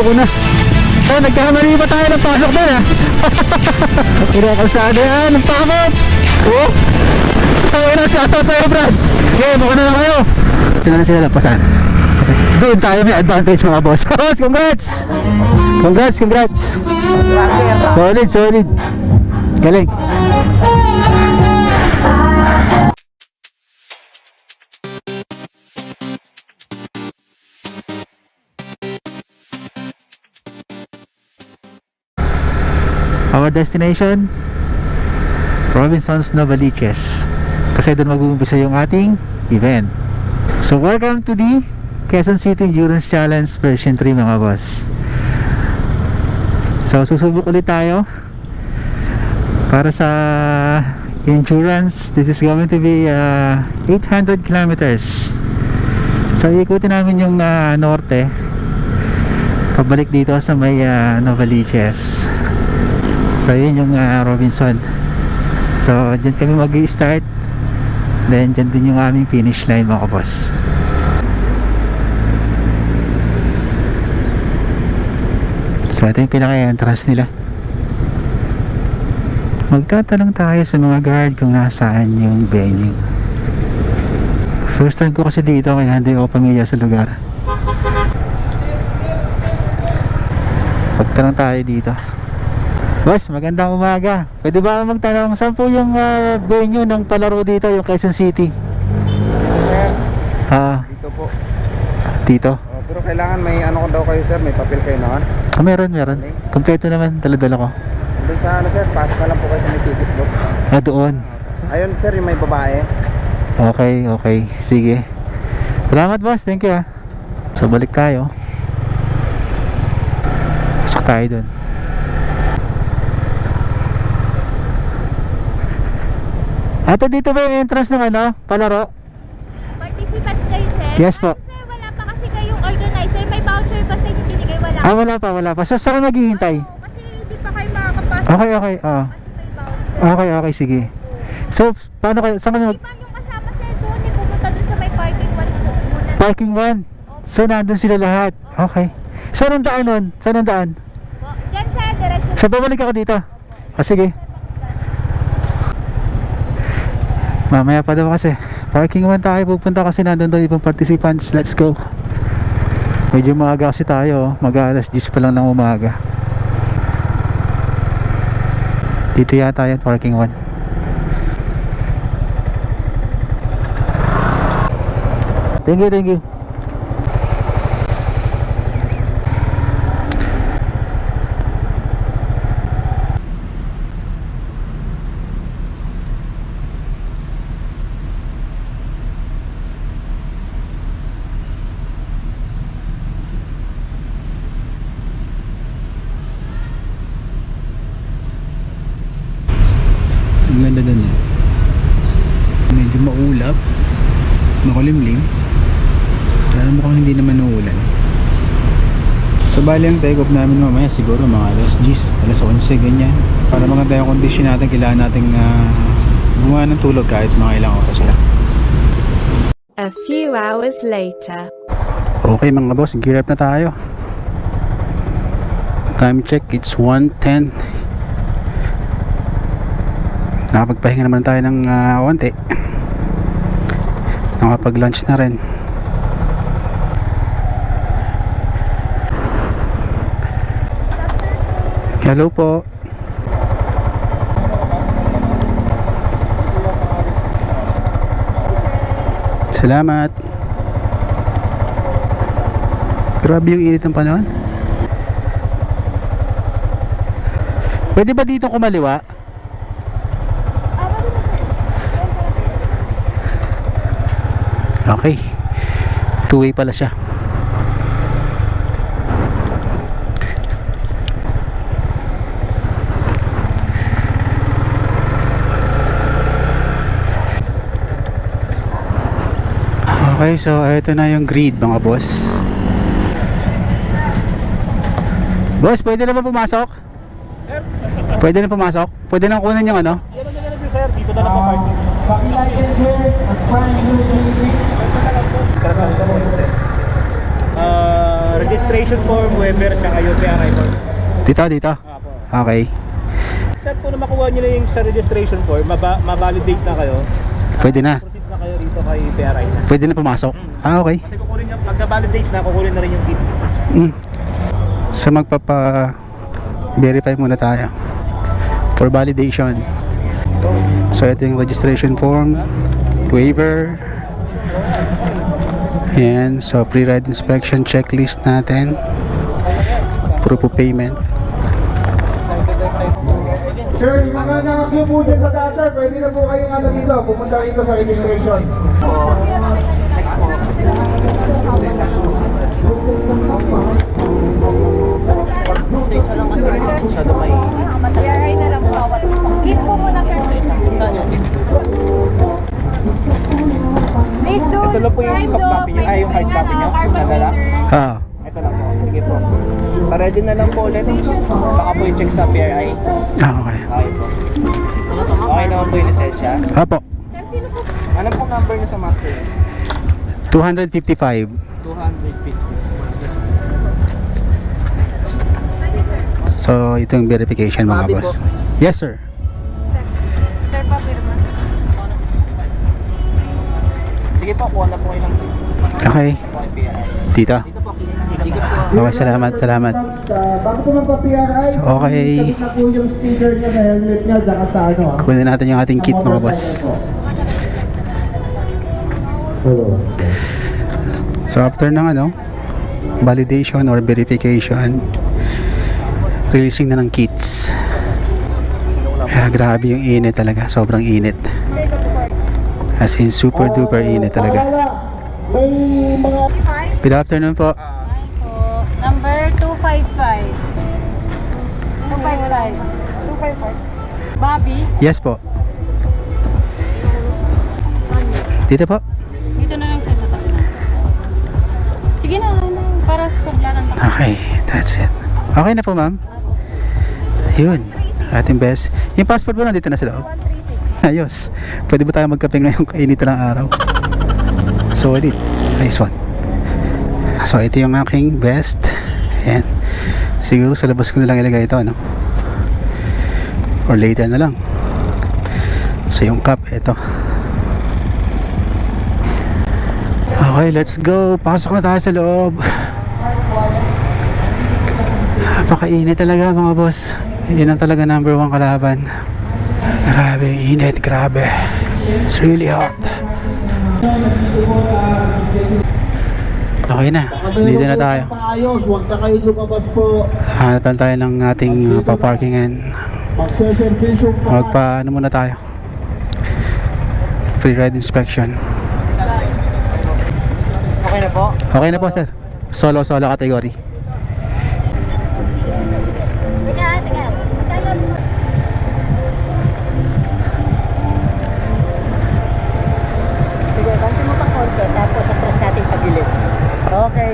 Ayoko na. So, nagkamali pa tayo ng pasok doon, ha? Kinakalsada yan, ang pakot. Oh, tayo na, shoutout sa'yo, Brad. Okay, mukha na kayo. Ito na sila lapasan. Doon tayo may advantage, mga boss. Boss, congrats. Congrats. Solid. Galing. Our destination, Robinsons Novaliches, kasi doon mag-uumpisa yung ating event. So welcome to the Quezon City Endurance Challenge version 3, mga boss. So susubok ulit tayo para sa endurance. This is going to be 800 kilometers. So ikutin namin yung norte pabalik dito sa may Novaliches. So yun yung Robinson. So dyan kami mag-i-start, then dyan din yung aming finish line, mga boss. So ito yung pinaka-entrance nila. Magtatanong tayo sa mga guard kung nasaan yung venue. First time ko kasi dito, kaya hindi ako pamilyar sa lugar. Magtanong tayo dito. Boss, magandang umaga. Pwede ba magtanong saan po yung venue ng palaro dito, yung Quezon City? Sir, dito po. Dito? Pero kailangan may ano ko daw kayo, sir, may papel kayo naman. Meron. Kompleto naman, dala-dala ko. Doon sa sir, pasok na lang po kayo sa may ticket book. Doon. Ayun, sir, yung may babae. Okay. Sige. Salamat, boss. Thank you, So balik tayo. Pasok tayo doon. Ate, dito ba yung entrance ng palaro? Participants kayo, sir? Yes po. Sir, wala pa kasi kayong organizer. May voucher ba sa inyo binigay? Wala pa. So, saan ka naghihintay? Kasi hindi pa kayo makakapasok. Okay. Kasi may voucher. Okay, sige. So, paano kayo? Saan kami Ipan yung kasama, sir, doon. Pumunta doon sa may parking one po. Muna. Parking 1? So, nandun sila lahat? Okay. Saan ang daan nun? Diyan, sir, diretso. So, babalik ako dito? Sige. Mamaya pa daw kasi. Parking 1 tayo pupunta kasi nandun daw ibang participants. Let's go. Medyo maaga kasi tayo. Mag-alas 10 pa lang ng umaga. Dito yata yan, parking 1. Thank you. Ang ganda dun medyo maulap, makulimlim, pero mukhang hindi naman uulan. So bali ang take off namin mamaya siguro mga alas 10, alas 11 ganyan, para maganda yung kondisyon natin. Kailangan natin gumawa ng tulog kahit mga ilang oras lang. A few hours later. Okay mga boss, gear up na tayo. Time check, it's 1:10. Nakapagpahinga naman tayo ng konti. Nakapag-lunch na rin. Hello po. Salamat. Grabe yung init ng panahon. Pwede ba dito kumaliwa? Okay, two-way pala siya. Okay, so ito na yung grid mga boss. Boss, pwede na ba pumasok? Sir? Pwede na pumasok? Pwede na kunin yung ano? Yan ang nilagay, sir. Dito na lang po parking. registration form, Weber, tsaka UTRI form. Dito. Apo. Okay. After po na makuha nyo na yung sa registration form, ma-validate na kayo. Pwede na. Proceed na kayo rito kay UTRI na. Pwede na pumasok. Okay. Kasi kukunin nyo, pag na-validate na, kukunin na rin yung kit. So magpapa-verify muna tayo for validation. So ito yung registration form, waiver. Ayan, so pre-ride inspection checklist natin, proof of payment. Sir, yung mga naka-queue po dyan sa taas, sir, pwede na po kayong ano dito, pumunta rito sa registration. PRI na lang bawat. Keep po muna, sir. Please do. Ito lang po yung soft copy nyo, yung hard copy nyo, nadala. Ah, Ito lang po, sige po. Pa-ready na lang po ulit. Baka po i-check sa PRI. okay. Okay po. Okay naman po yung lisensya. Apo, Sir, sino po? Ano pong number nyo sa master? 255. 250. So ito yung verification mga Copy boss. po. Yes sir. Sir, papirma. Sige po, kuha na po kayo ng kit. Okay. Po kay PRI. Dito. Dito po, ikot po. Okay, salamat. Bago po magpa-PRI, So, okay. sabit na po yung sticker niya sa helmet niya, saka sa ano. Kunin natin yung ating kit mga boss. So after ng validation or verification, releasing na ng kits. Grabe yung init talaga, sobrang init. As in super duper init talaga. May mga... Good afternoon po. Number 255. 255. Bobby. Yes po. Dito po. Dito na lang sa tabi na. Sige na, para suglaran tayo. Okay, that's it. Okay na po ma'am. Yun, ating best. Yung passport mo nandito na sa loob. 136. Ayos. Pwede ba tayo magkape ngayong kainit ng araw? Solid. Nice one. So ito yung aking best. Ayan. Siguro sa labas ko na lang ilagay ito, ano? Or later na lang. So yung cup, ito. Okay, let's go. Pasok na tayo sa loob. Napakainit talaga mga boss. Yun ang talaga number 1 kalaban. Grabe, init, grabe. It's really hot. Okay na, dito na tayo. Paayos, huwag na kayo lumabas po. Hanapan tayo ng ating paparkingan. Magseservisyo pa. Ano muna tayo. Free ride inspection. Okay na po? Okay na po sir. Solo category. Sige, konti mo pang konti, tapos atras natin pagilid. Okay.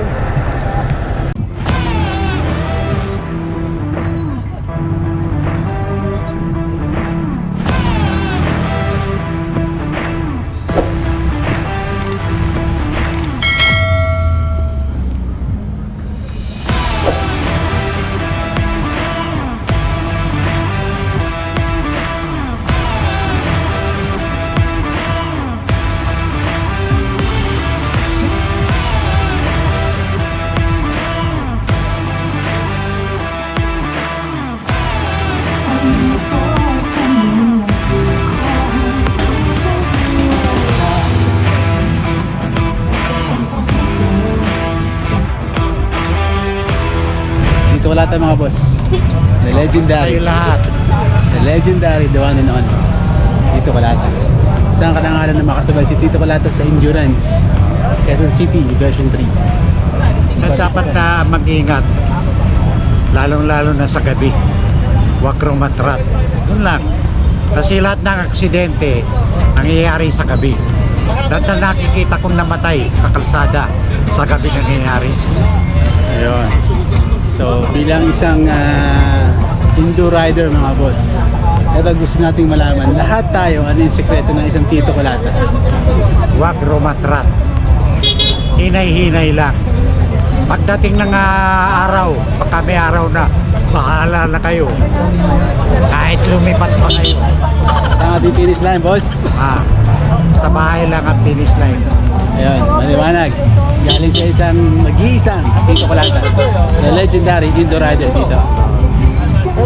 Dito wala tayo mga boss. The legendary. Lahat. The legendary, the one and only. Dito Colata. Isang katangalan na makasabay si Tito Colata sa Endurance. Quezon City, version 3. Dapat na mag-ingat, lalong-lalo na sa gabi. Huwag rumatrat. Yun lang. Kasi lahat ng aksidente nangyayari sa gabi. Lahat na nakikita kong namatay sa kalsada sa gabi nangyayari. Ayun. So, bilang isang Indo rider mga boss, ito gusto nating malaman, lahat tayo, ano yung sekreto ng isang Tito Colata? Huwag rumatrat. Hinay-hinay lang. Pagdating ng araw, pagka may araw na, bahala na kayo. Kahit lumipat pa kayo. Ang ating finish line, boss. Sa bahay lang ang finish line. Ayun, maliwanag. Galing sa isang nag-iisang Tito Colata. The legendary Indo Rider dito.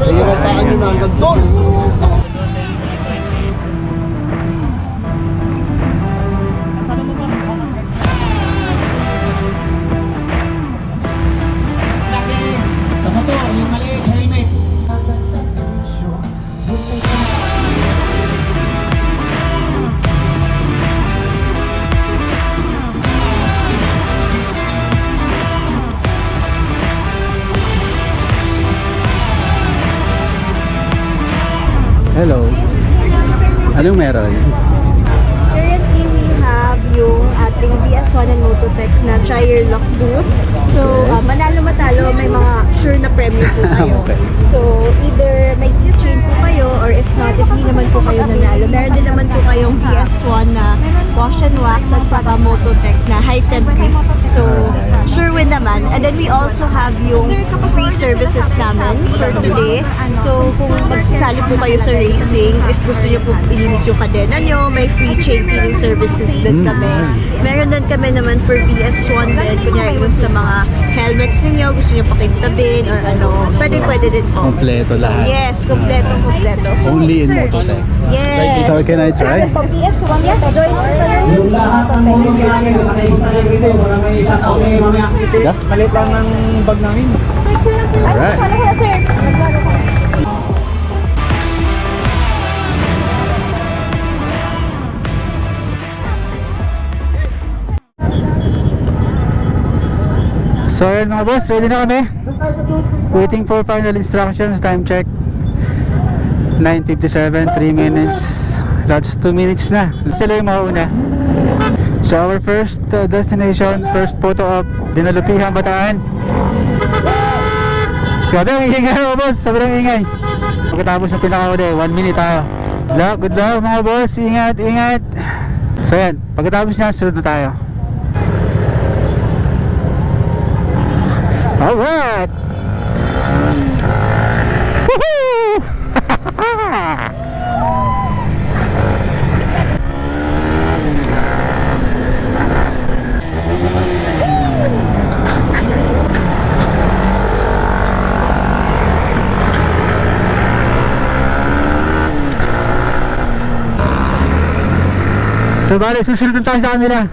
Sige, magpaan nyo na hanggang doon. Hello. Anong meron? Currently, we have yung ating BS1 and Mototech na tire lock booth. So, manalo matalo, may mga sure na premium po kayo. Okay. So, either may keychain po kayo or if not, if hindi naman po kayo nanalo. Meron din naman po kayong BS1 na wash and wax at saka Mototech na high temp grip. So, sure win naman. And then we also have yung free services namin for today. So, kung magsasali po kayo sa racing, if gusto nyo po ilinis yung kadena nyo, may free chain cleaning services din kami. Meron din kami naman for BS1 din. Kunyari yung sa mga helmets ninyo, gusto nyo pakintabin or ano, pwede din po. Kompleto lahat. Yes, kompleto. Only in Sir. Mototech. Yes. So can I try? Pag BS1, yes, join us sa Yung lahat ng motor namin, nakaisa lang dito. Wala may isa. Okay, mamaya. Yeah. Palit lang ng bag namin. Alright. Ano kaya, sir? Naglaro ka. So ayan mga boss, ready na kami. Waiting for final instructions, time check 9:57, 3 minutes. That's 2 minutes na. Sila yung mauna. So our first destination, first photo op, Dinalupihan, Bataan. Grabe ang ingay mga boss, sobrang ingay. Pagkatapos ng pinakauli, 1 minute tayo. Good luck mga boss, ingat. So yan, pagkatapos niya, sunod na tayo. Alright! Woohoo! So bale, susunod tayo sa kanila.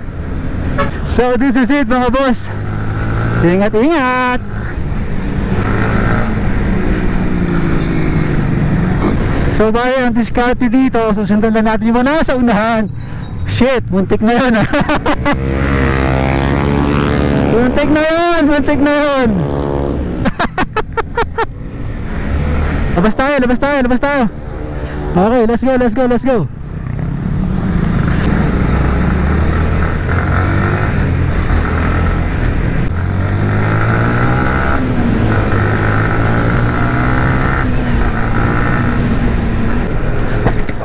So this is it mga boss. Ingat! So bale, ang diskarte dito, susundan lang natin yung mga nasa unahan. Shit, muntik na yun. Muntik na yun. Labas tayo. Okay, let's go.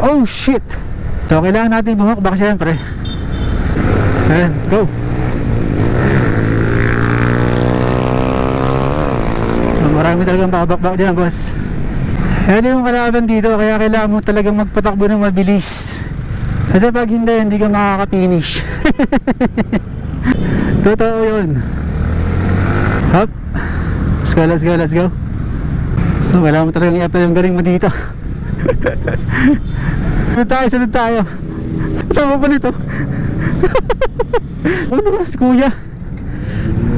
Oh shit! So kailangan natin bumakbak syempre. Ayan, go! Marami talagang bakbak dyan boss. Yan yung kalaban dito, kaya kailangan mo talagang magpatakbo ng mabilis. Kasi pag hindi ka makaka-finish. Totoo yun. Hop! Let's go. So kailangan mo talagang i-apply yung galing mo dito. Sunod tayo. Tama pa nito. Ano ba si kuya?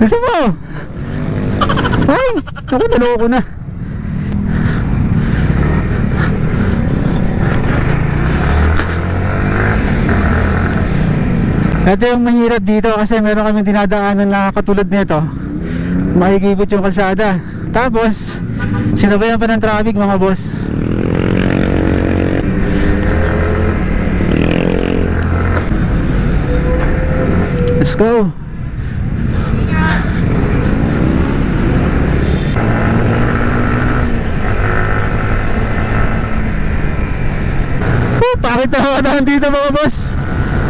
Nasa mo? Ay! Ako naloko na. Ito yung mahirap dito kasi meron kami dinadaanan na katulad nito. Makikibot yung kalsada. Tapos sinabayan pa ng traffic mga boss. Let's go. Bakit na dito mga boss?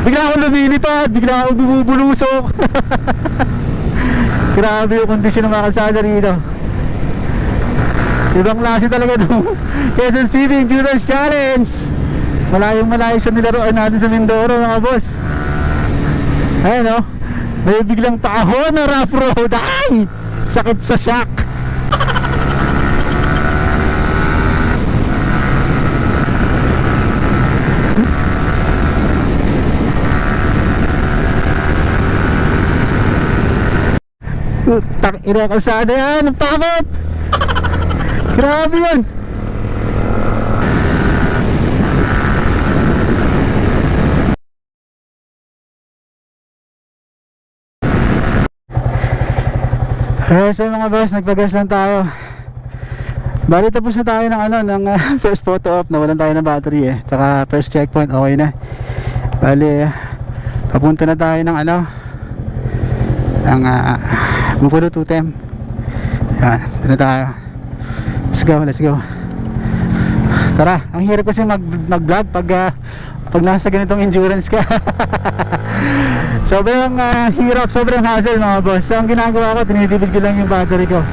Bigla akong lumilipad, bigla akong bumubulusok. Grabe yung kondisyon ng mga kalsada rito. Ibang klase talaga itong Quezon City Endurance Challenge. Malayong malayo sa nilaruan natin sa Mindoro mga boss. Ayan o, may biglang paahon na rough road. Ay! Sakit sa shock. Tak ina kalsada yan, ang takot. Grabe yun. Alright, so mga boss, nagpagas lang tayo. Bali tapos na tayo ng ng first photo op, nawalan tayo ng battery eh. Tsaka first checkpoint, okay na. Bali, papunta na tayo ng ng Buffalo Totem. Yan, dito na tayo. Let's go. Tara, ang hirap kasi mag-vlog pag nasa ganitong endurance ka. Sobrang hirap, sobrang hassle mga boss. So ang ginagawa ko, tinitipid ko lang yung battery ko.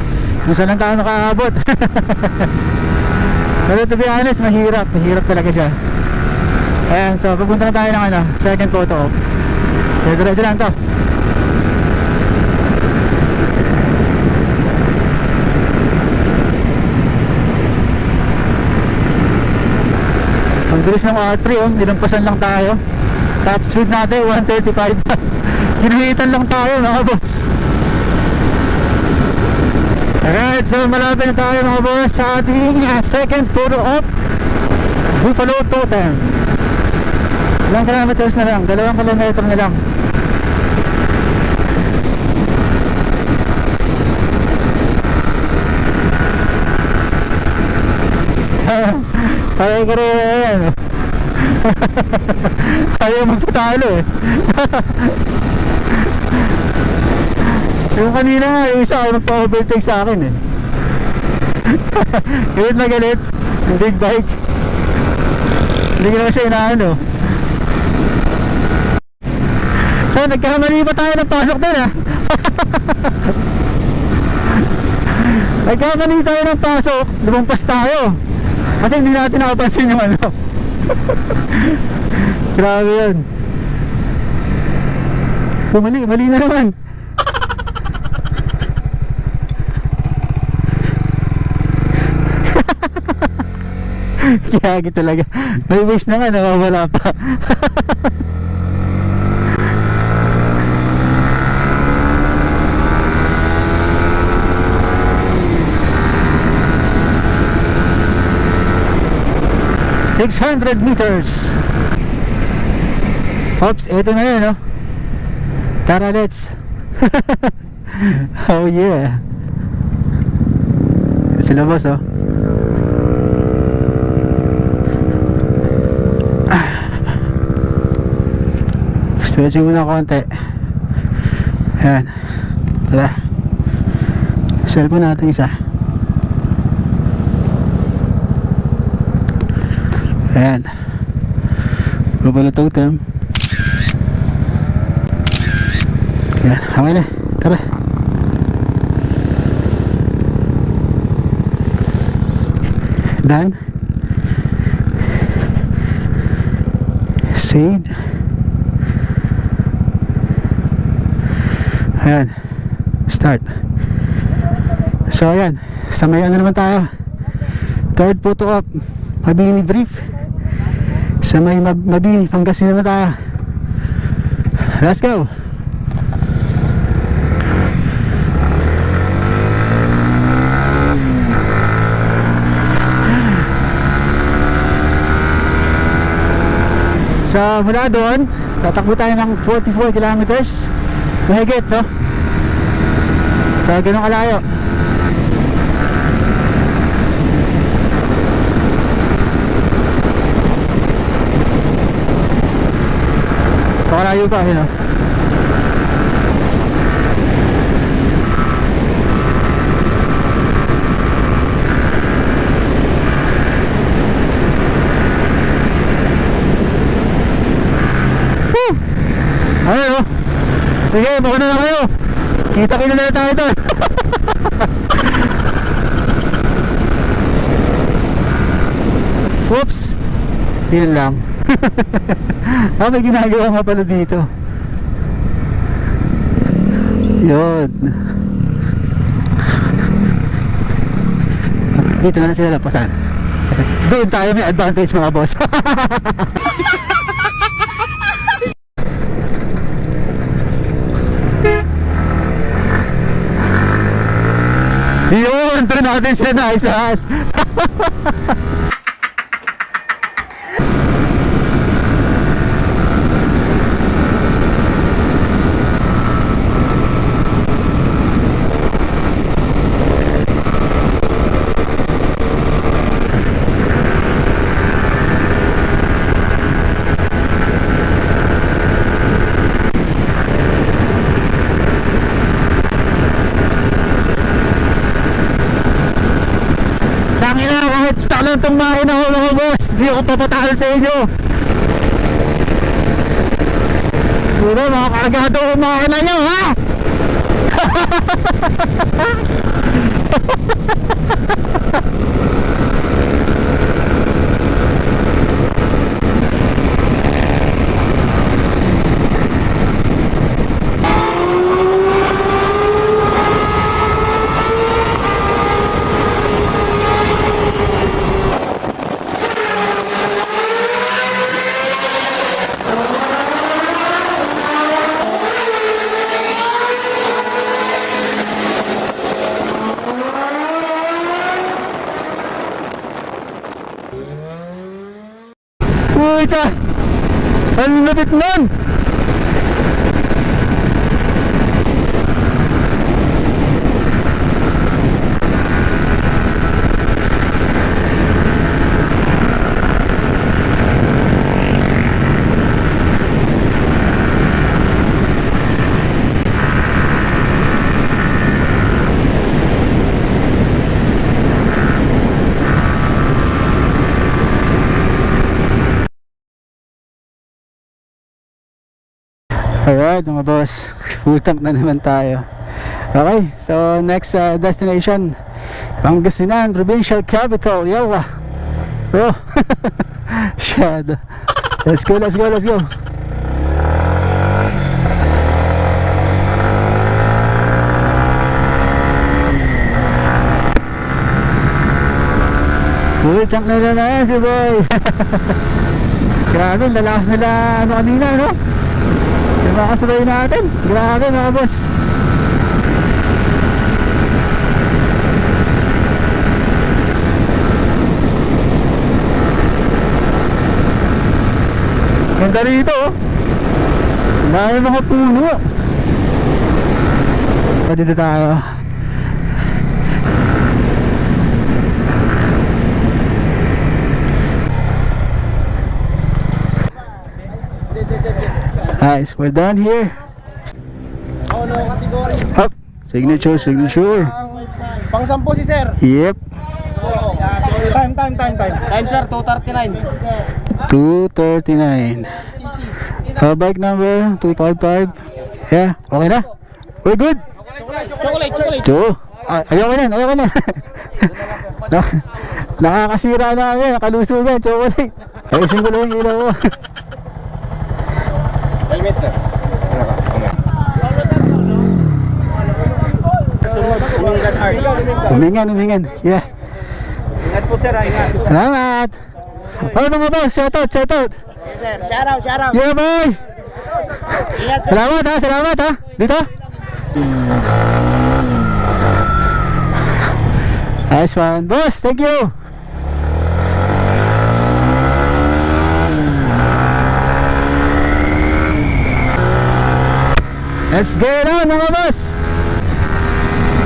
Kung saan lang tayo nakaabot. Pero to be honest, mahirap talaga siya. Ayan, so pupunta na tayo ng second photo op. Diretso lang to. Ang bilis ng R3 nilampasan lang tayo. Top speed natin 135. Hinahitan lang tayo mga boss. Alright, so malapit na tayo mga boss sa ating second photo op, Buffalo Totem. Ilang kilometers na lang, 2 kilometer na lang. Kaya ko rin yan. Ayaw magpatalo eh. Yung kanina nga, yung isa ay magpa-overtake sa akin eh. Galit na galit yung big bike. Hindi ko naman siya inaano. So nagkamali pa tayo ng pasok din ah. Nagkamali tayo ng pasok, lumampas tayo kasi hindi natin nakapansin yung grabe yun. Mali na naman. Kaya talaga. May wish na nga, nawawala pa. ...600 meters. Oops, eto na yun, no? Tara, let's. Oh yeah. Sila boss, oh. Stretching muna konti. Ayan. Tara. Cellphone natin isa. Ayan. Buffalo Totem. Ayan. Okay na. Tara. Done. Saved. Ayan. Start. So ayan. Sa may naman tayo. Third photo op, Mabini Brief. Sa may Mabini, Pangasinan naman tayo. Let's go. So mula doon, tatakbo tayo ng 44 kilometers. Mahigit, no? So ganun kalayo. Pakalayo pa, yun, no? Ayun, no? Sige, mauna na kayo. Kita-kita na tayo doon. Whoops. Yun lang. May ginagawa nga pala dito. Yun. Dito na sila lapasan. Doon tayo may advantage mga boss. Yun, try natin sila na isahan. Tangina, kahit stuck lang itong makina ko mga boss, di ako papatahan sa inyo. Puro mga kargado ang makina nyo, ha? Pucha! Ang lapit nun! Alright mga boss, full tank na naman tayo. Okay, so next destination, Pangasinan, Provincial Capital, yawa. Bro, shad. Let's go, let's go, let's go. Full tank na naman si boy. Grabe, lalakas nila ano kanina, no? Yung mga kasabay natin, grabe mga boss. Ganda rito, oh. Dahil mga puno. Dito tayo. Nice, we're done here. Up, signature, signature. Pang 10 si sir. Yep. Time. Time sir, 2:39. 239. Bike number 255. Yeah, okay na. We're good. Chocolate. Ayoko na. Nakakasira na kami, nakalusugan, chocolate. Ayusin ko lang yung ilaw ko. Helmet sir. Humingan. Yeah. Ingat po sir, ingat. Salamat. Oh mga boss, shout out. Yes sir, shout out. Yeah boy. Ingat sir. Salamat ha. Dito. Nice one, boss. Thank you. Let's get on mga boss.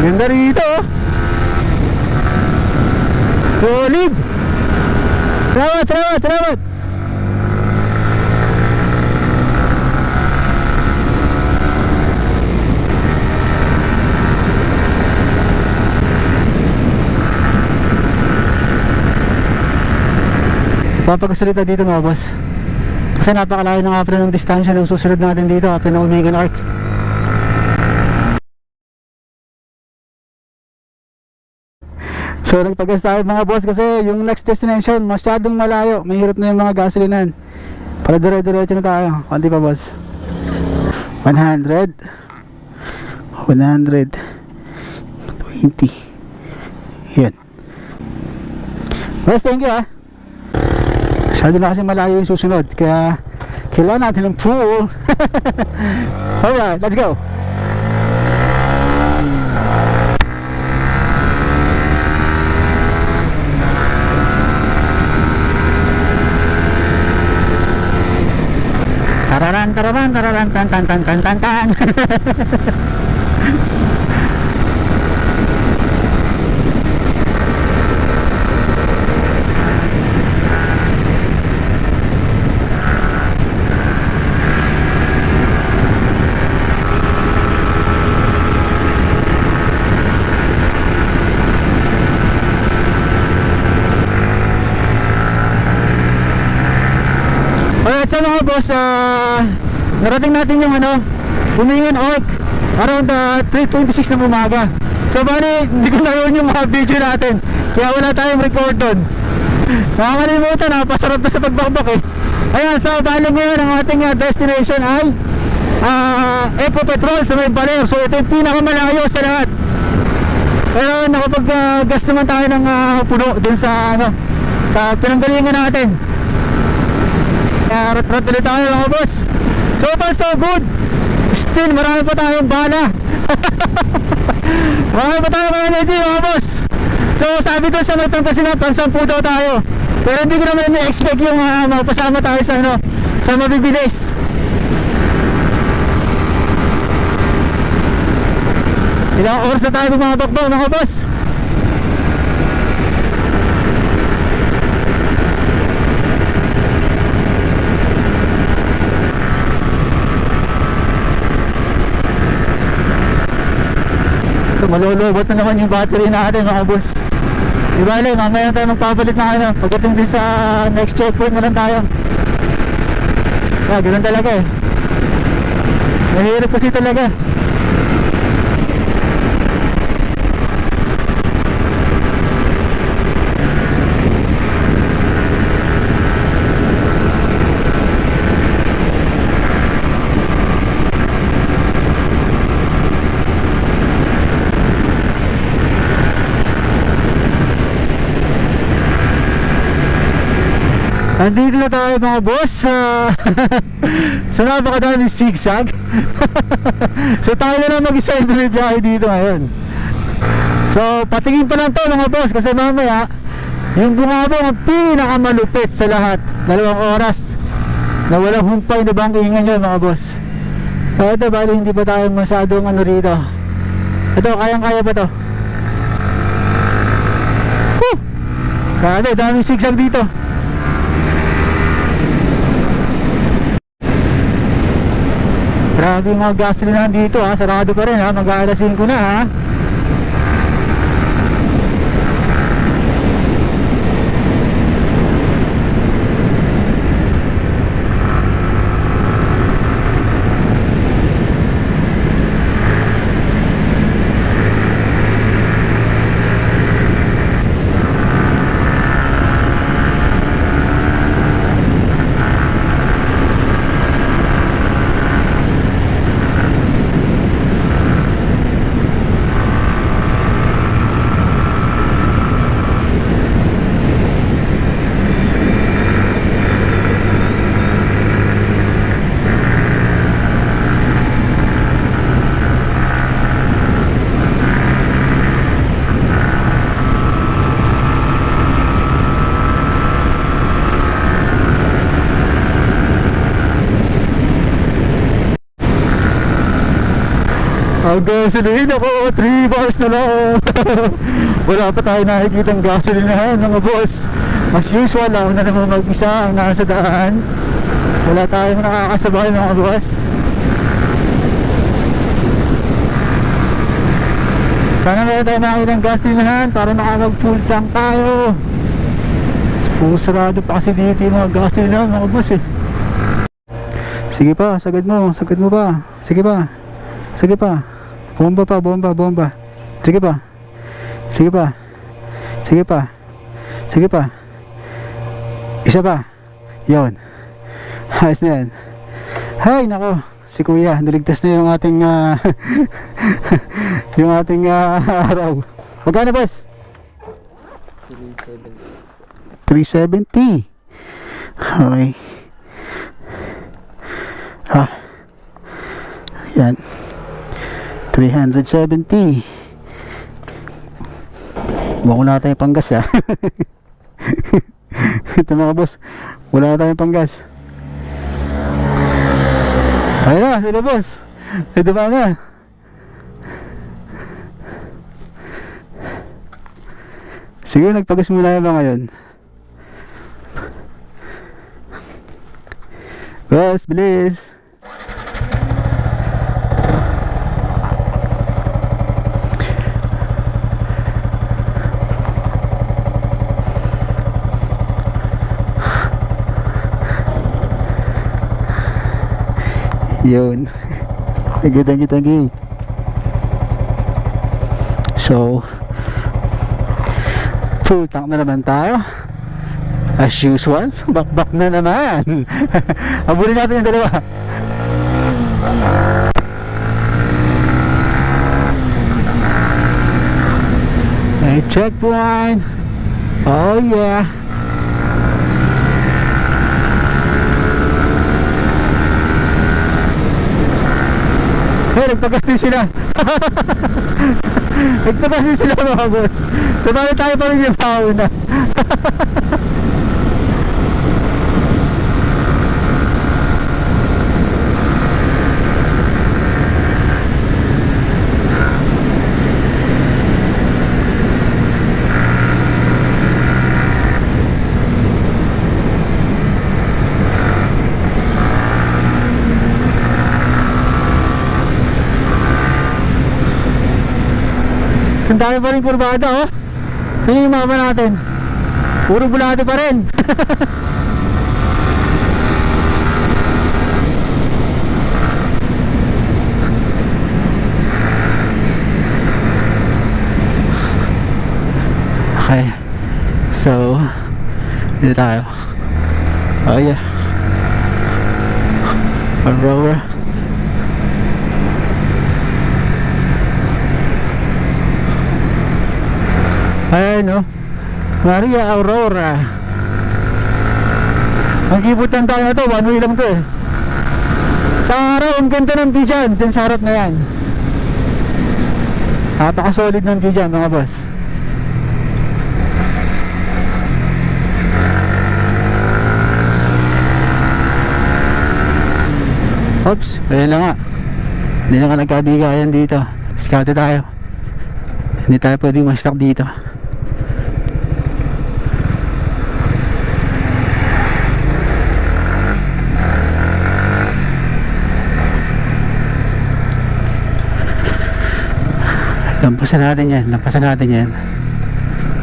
Ganda rito, oh. Solid. Salamat. Papagsalita dito mga boss, kasi napakalayo na nga pala ng distansya ng susunod natin dito, Pinakumigan Arc. So nagpagas tayo mga boss kasi yung next destination masyadong malayo. Mahirap na yung mga gasolinahan. Para dire-diretso na tayo. Konti pa boss. 100 120 yan. Boss, thank you ah. Masyado na kasi malayo yung susunod, kaya kailangan natin ng fuel. Alright, let's go. Tararan, tararan, tararan, tan tan tan tan tan tan. Alright, so mga boss, narating natin yung Bumingan Orc around 3:26 ng umaga. So bali, hindi ko naroon yung mga video natin, kaya wala tayong record doon. Nakakalimutan, napasarap na sa pagbakbak eh. Ayan, so bali ngayon ang ating destination ay Epo Petrol sa May Baler. So ito yung pinakamalayo sa lahat. Pero nakapag-gas naman tayo ng puno dun sa sa pinanggalingan natin. Rat-rat ulit tayo mga boss. So far so good. Still marami pa tayong bala. Marami pa tayong energy mga boss. So sabi ko sa may Pangasinan, pang-10 daw tayo. Pero hindi ko naman na-expect yung magpasama tayo sa sa mabibilis. Ilang oras na tayo bumabakbaw mga boss. So malulobot na naman yung battery natin mga boss. Ibale, mamaya na tayo magpapalit na pagdating din sa next checkpoint na lang tayo. Ganun talaga eh. Mahirap kasi talaga. Andito na tayo mga boss sa napakadaming zigzag. So tayo na lang mag-isa yung biyahe dito ngayon. So patingin pa lang to mga boss, kasi mamaya yung bungabong ang pinakamalupit sa lahat. 2 oras na walang humpay na bangkingan yun mga boss. So ito bali hindi pa tayo masyadong rito. Ito kayang-kaya pa to. Grabe, daming zigzag dito. Grabe yung mga gasolinahan dito sarado pa rin mag-aalas 5 na ang gasolina ko, 3 bars na lang. Wala pa tayo nakikita ang gasolinahan mga boss. As usual, ako na naman mag-isa ang nasa daan. Wala tayong nakakasabay mga boss. Sana meron tayo nakikita ang gasolinahan para makapag-full tank tayo. Puro sarado pa kasi dito yung mga gasolinahan mga boss eh. Sige pa, sagad mo pa. Sige pa. Sige pa. Bomba pa, bomba. Sige pa. Sige pa. Sige pa. Isa pa. Yun. Ayos na yan. Hay, nako. Si Kuya, niligtas na yung ating yung ating araw. Magkano, boss? 370. Okay. Yan. 370. Wala tayong panggas ha. Ito mga boss, wala tayong panggas. Ayun na, sila boss. Ito ba na? Sige, nagpagas muna ba ngayon? Boss, bilis. Yun. Thank you. So, full tank na naman tayo. As usual, bakbak na naman. Habulin natin yung dalawa. May checkpoint. Oh yeah. Hey, nagtagas din sila. Nagtagas din sila mga boss. Sabali tayo pa rin yung tao na. Ang dami pa rin kurbada oh. Ito yung mapa natin. Puro bulado pa rin. Okay. So, dito tayo. Oh yeah. Aurora. Ayan no, Maria Aurora. Ang kibutan tayo na to, one way lang to eh. Sa araw, ang ganda ng view dyan, dyan sa harap na yan. Napaka-solid ng view dyan mga boss. Oops, ayun lang nga. Hindi na ka nagkabigayan dito. Diskarte tayo. Hindi tayo pwedeng ma-stock dito. Lampasan natin yan, lampasan natin yan.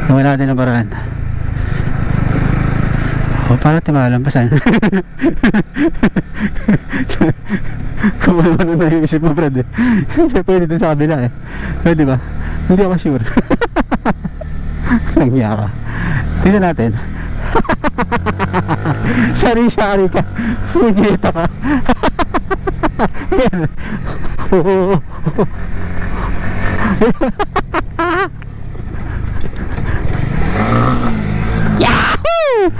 Gawin natin ang paraan. O, para tayo malampasan. Kung ano na yung isip mo, Brad eh. Pwede dito sa kabila eh. Pwede ba? Hindi ako sure. Nangya ka. Tingnan natin. Sari-sari ka. Punyeta ka. Yan. Oo. Yahoo!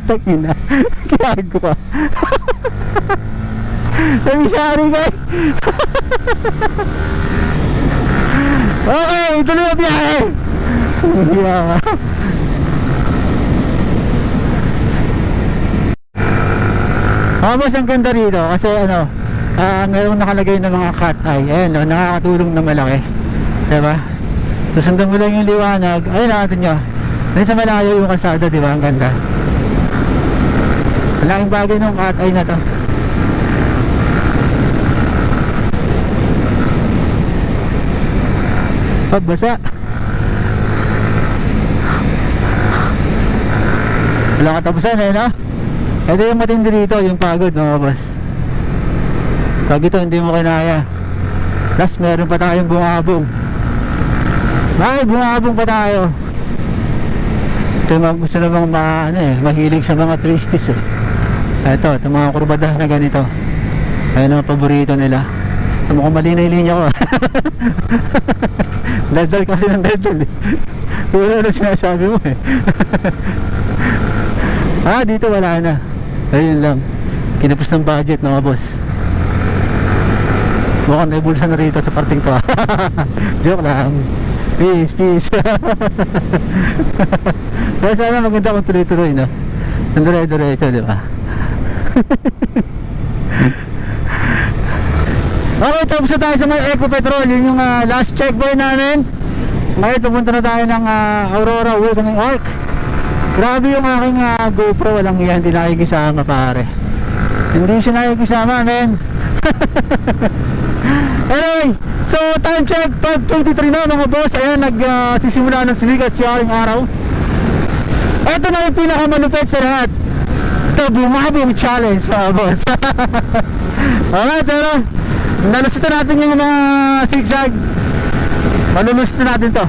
Tangina. Gago ka. Sari-sari ka. Okay, tuloy ang biyahe. Hiya ka. Mas ang ganda rito kasi ano, mayroong nakalagay ng mga cat eye. Ayan no, nakakatulong na malaki. Diba? Tapos hanggang mo lang yung liwanag. Ayun natin nyo. Ayun sa malayo yung kalsada, diba? Ang ganda. Malaking bagay ng cat eye na to. Basa. Wala katapusan eh no? Ito yung matindi dito, yung pagod mga boss. Pag ito hindi mo kinaya. Plus meron pa tayong bungabong. Bakit bungabong pa tayo? Ito yung mga gusto namang mahilig sa mga twisties eh. Ito mga kurbada na ganito. Ayun ang paborito nila. Ito mukhang mali na yung linya ko. Daldal kasi ng daldal eh. Wala na sinasabi mo eh. Dito wala na. Ayun lang. Kinapos ng budget mga boss. Mukhang naibulsa na rito sa parting to. Joke lang. Peace. Kaya sana maganda kung tuloy-tuloy na. Nandure-diretso, di ba? Okay, tapos na tayo sa may Eco Petrol. Yun yung last checkpoint namin. Ngayon, pumunta na tayo ng Aurora Welcoming Arc. Grabe yung aking GoPro. Walang yan, hindi nakikisama pare. Hindi siya nakikisama, men. Anyway, so time check 5:23 na mga boss. Ayan, nagsisimula ng sumikat si aring araw. Ito na yung pinakamalupit sa lahat. Ito, bumabong challenge mga boss. Alright, pero nalusutan natin yung mga zigzag. Malulusutan natin to.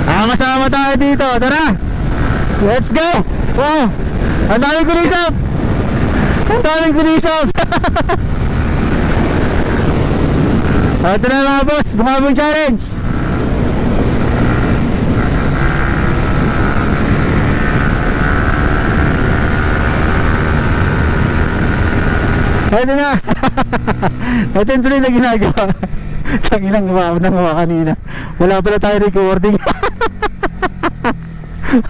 Kasama tayo dito. Tara, let's go. Wow, ang daming kulisap. Ito na mga boss, bumabong challenge. Ito na. Ito yung tuloy na ginagawa. Tanginang gawa kanina. Wala pala tayo recording.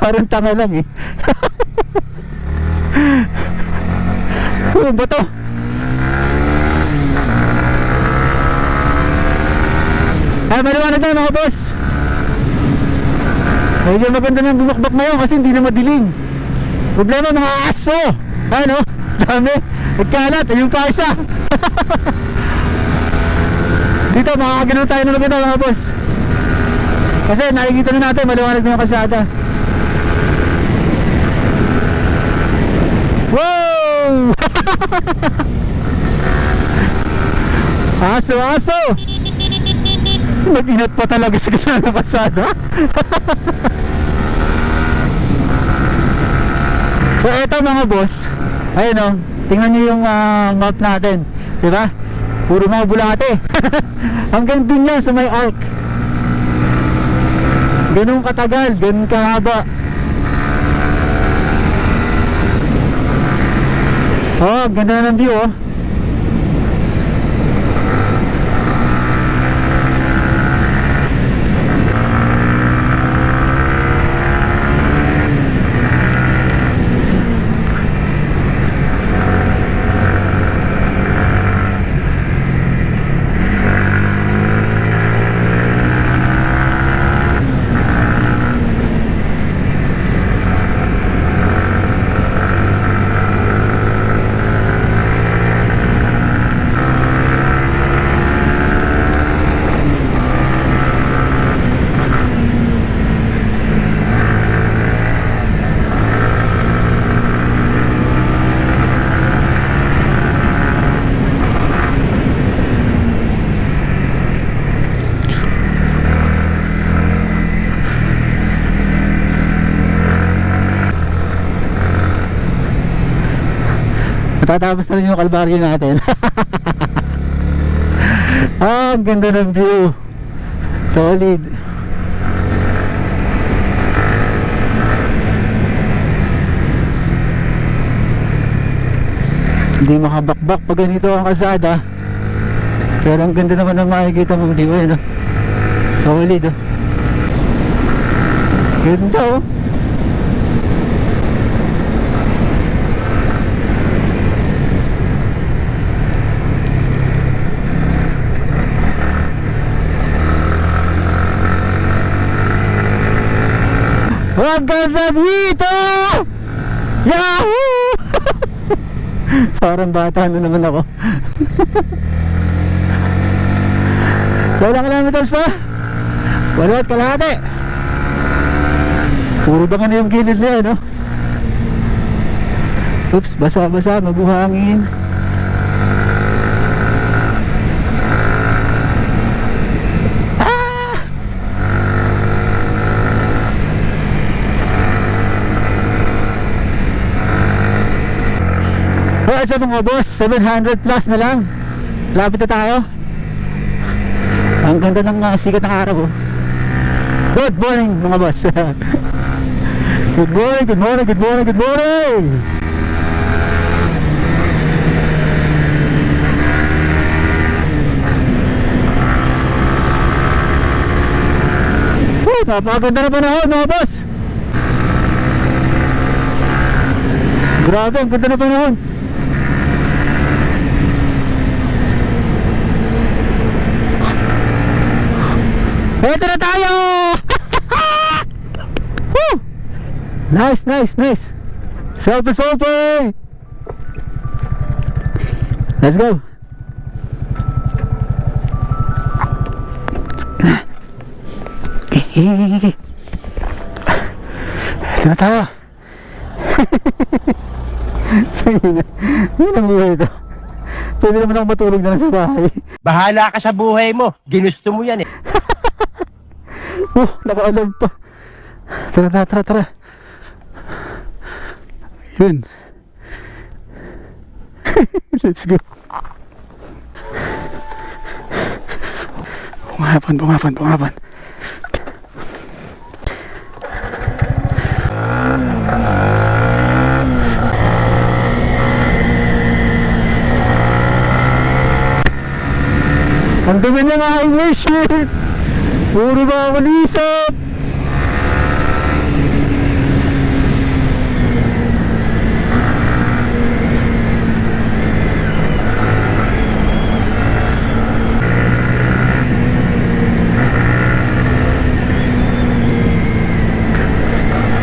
Parang tanga lang eh. Bato. Maliwanag na mga boss. Medyo maganda ng bumakbak ngayon kasi hindi na madilim. Problema mga aso. Ano? Dami. Nagkalat. Ayun pa isa. Dito makakagano tayo ng maganda mga boss. Kasi nakikita na natin maliwanag na yung kalsada. Wow! Aso. Nag-inat pa talaga sa gitna ng kalsada. So eto mga boss, ayun o, tingnan nyo yung map natin, diba? Puro mga bulate. Hanggang dun yan sa may arc. Ganun katagal, ganun kahaba. Oh, ganda na ng view oh. Matatapos na rin yung kalbaryo natin. Ang ganda ng view. Solid. Hindi makabakbak pag ganito ang kalsada. Pero ang ganda naman ng makikita mong view eh, no? Solid oh. Ganda oh. Ang ganda dito! Yahoo! Parang bata na naman ako. So ilang kilometers pa? 8 at kalahati. Puro ba na yung gilid na yan, no? Oops, basa-basa, mabuhangin. Alright, so mga boss, 700 plus na lang. Lapit na tayo. Ang ganda ng sikat ng araw. Good morning mga boss. Good morning, good morning, good morning, good morning. Napakaganda na panahon mga boss. Grabe, ang ganda na panahon. Eto na tayo. Woo! Nice, nice, nice. Selfie, selfie. Let's go. Ito na tayo. Yun ang buhay ito. Pwede naman ako matulog na lang sa bahay. Bahala ka sa buhay mo. Ginusto mo yan eh. Nakaalam pa. Tara, tara, tara, tara. Yun. Let's go. Bumahapan, bumahapan, bumahapan. Ang dumi ng aking worship. Puro ba malisap?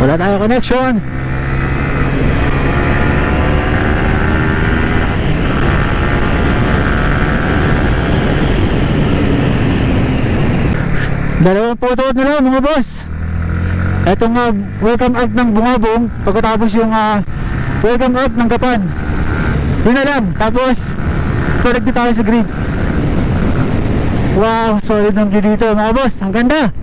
Wala tayong connection. Dalawang photo na lang mga boss. Etong welcome out ng Bungabong. Pagkatapos yung welcome out ng Gapan. Yun na lang. Tapos connect tayo sa grid. Wow, solid ng view dito mga boss. Ang ganda.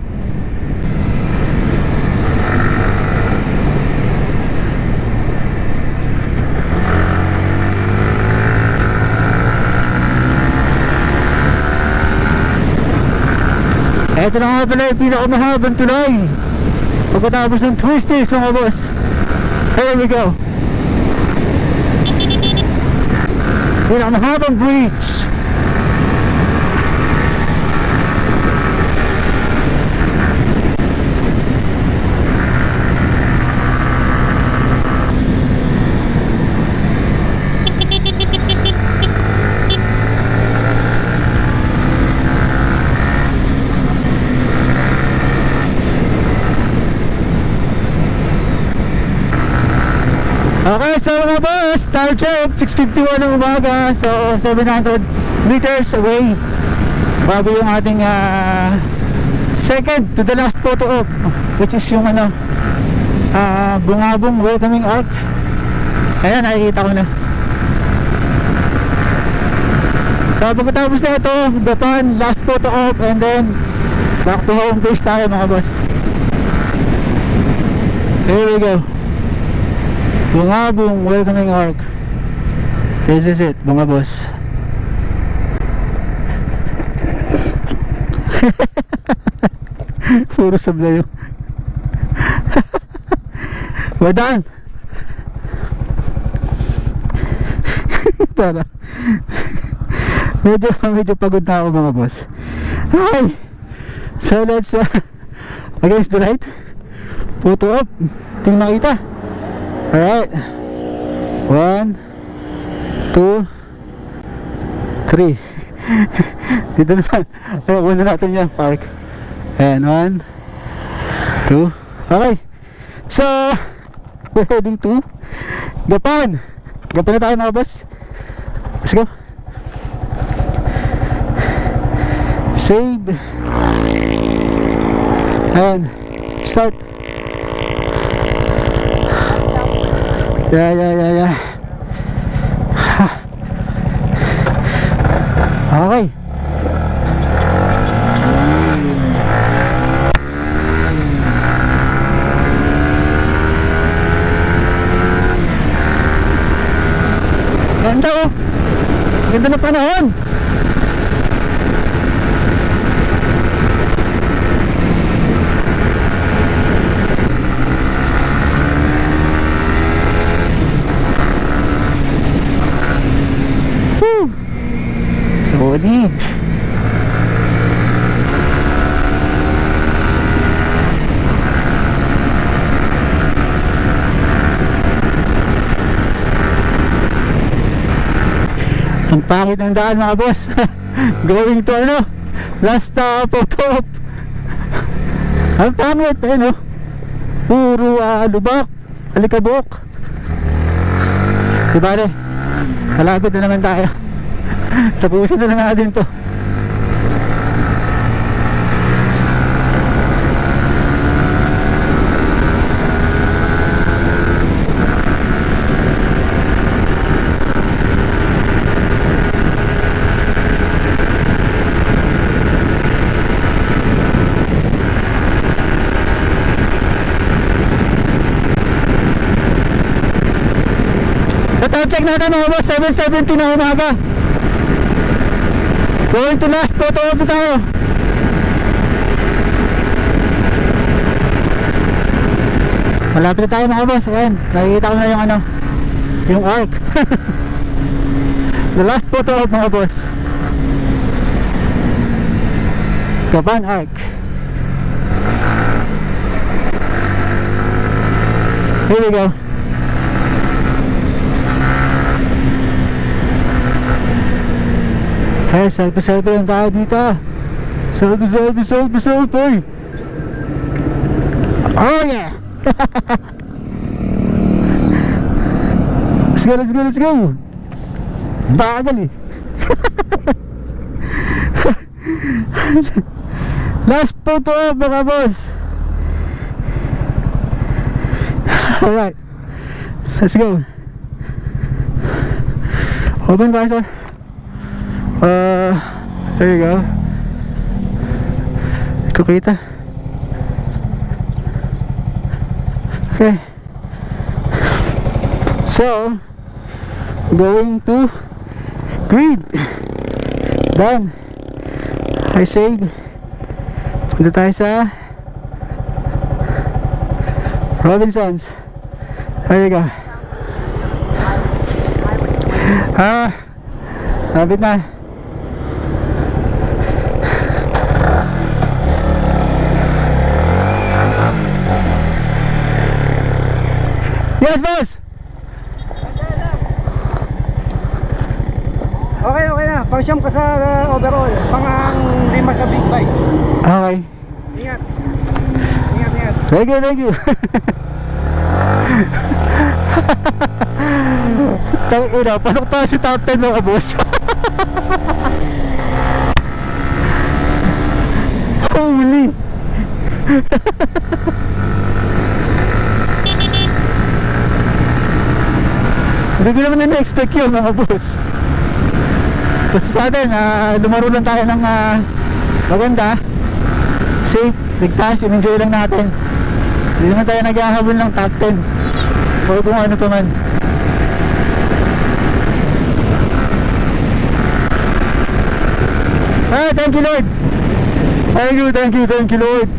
Ito na nga pala yung pinakamahabang tulay pagkatapos ng twisties mga boss. Here we go. Pinakamahabang bridge. Okay, so mga boss, time check, 6:51 ng umaga. So 700 meters away bago yung ating second to the last photo op, which is yung Bungabong welcoming arc. Ayan, nakikita ko na. So pagkatapos na ito, Gapan, last photo op, and then back to home base tayo mga boss. Here we go. Bungabong welcoming arc. This is it mga boss. Puro sablay yun. We're done. Para medyo pagod na ako mga boss. Okay, so let's against the light, photo up, tingnan makita. Alright, 1, 2, 3. Dito naman, kunin natin yan, park. And 1, 2. Okay, so we're heading to Gapan. Gapan na tayo mga boss. Let's go. Save and start. Yeah. Okay. And ganda ng panahon. Woo! Solid. Ang pangit ng daan mga boss. Going to ano, last photo op. Ang pangit ano, puro lubak, alikabok. Diba rin, malapit na naman tayo. Tapusin na naman natin to. Time check natin mga boss, 7:70 na umaga. Going to last photo op tayo. Malapit na tayo mga boss. Ayan, nakikita ko na yung ano, yung arc. The last photo op mga boss, Caban Arc. Here we go. Kaya selfie lang tayo dito. Selfie. Oh yeah. Let's go. Bagal eh. Last photo op mga boss. Alright, let's go. Open visor. There you go. Kukita. Okay. So, going to grid. Done. I save. Punta tayo sa Robinsons. There you go. Lapit na. Yes, boss. Okay na. Pang-siyam ka sa overall. Pang-lima sa big bike. Okay. Ingat. Thank you. Tangina, pasok tayo si top 10 mga boss. Holy. Hindi ko naman na-expect yun mga boss. Basta sa atin, lumaro lang tayo ng maganda, safe, ligtas, enjoy lang natin. Hindi naman tayo naghahabol ng top 10 o kung ano pa man. Thank you Lord. Thank you Lord.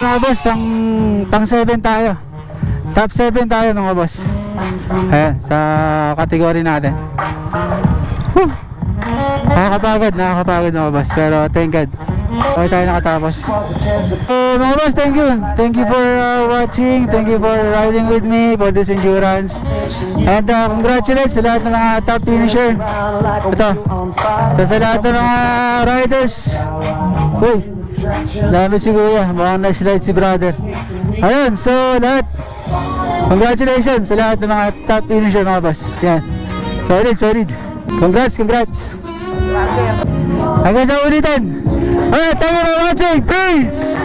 Mga boss, pang 7 tayo. Top 7 tayo mga boss. Ayan, sa category natin. Whew. Nakakapagod mga boss. Pero thank God, okay tayo nakatapos. So mga boss, thank you for watching. Thank you for riding with me for this endurance. And congratulations sa lahat ng mga top finisher. Ito, sa lahat ng mga riders. Uy, dami si kuya, mukhang na-slide si brother. Ayun, so lahat, congratulations sa lahat ng mga top finisher mga boss. Yan, solid. Congrats. Hanggang sa ulitin. Alright, thank you for watching. Peace.